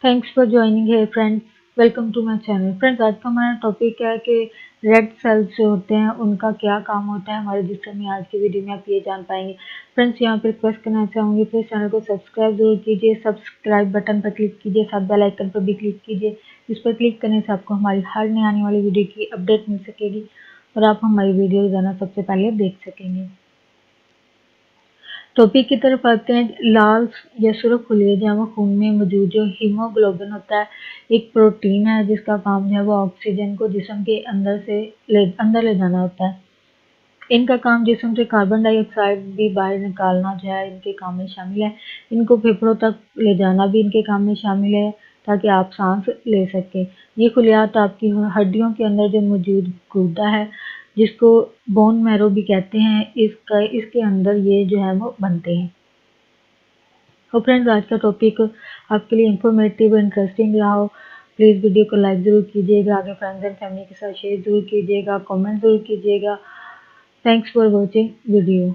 Thanks for joining है friends. Welcome to my channel. Friends, आज का हमारा टॉपिक है कि रेड सेल्स जो होते हैं उनका क्या काम होता है हमारे जिस्म में। आज की वीडियो में आप ये जान पाएंगे। फ्रेंड्स, यहाँ पे रिक्वेस्ट करना चाहूँगी, प्लीज़ चैनल को सब्सक्राइब जरूर कीजिए। सब्सक्राइब बटन पर क्लिक कीजिए, साथ बेल आइकन पर भी क्लिक कीजिए। इस पर क्लिक करने से आपको हमारी हर नई आने वाली वीडियो की अपडेट मिल सकेगी और आप हमारी वीडियो रोजाना सबसे पहले देख सकेंगे। टॉपिक की तरफ आते हैं। लाल या सुर्ख खुलिया जो है वो खून में मौजूद जो हीमोग्लोबिन होता है, एक प्रोटीन है जिसका काम जो है वो ऑक्सीजन को जिस्म के अंदर ले जाना होता है। इनका काम जिस्म से कार्बन डाइऑक्साइड भी बाहर निकालना जो है इनके काम में शामिल है। इनको फेफड़ों तक ले जाना भी इनके काम में शामिल है ताकि आप सांस ले सकें। ये खुलियात आपकी हड्डियों के अंदर जो मौजूद गुर्दा है, जिसको बोन मैरो भी कहते हैं, इसके अंदर ये जो है वो बनते हैं। तो फ्रेंड्स, आज का टॉपिक आपके लिए इंफॉर्मेटिव और इंटरेस्टिंग रहा हो। प्लीज़ वीडियो को लाइक ज़रूर कीजिएगा, आगे फ्रेंड्स एंड फैमिली के साथ शेयर ज़रूर कीजिएगा, कमेंट ज़रूर कीजिएगा। Thanks for watching video.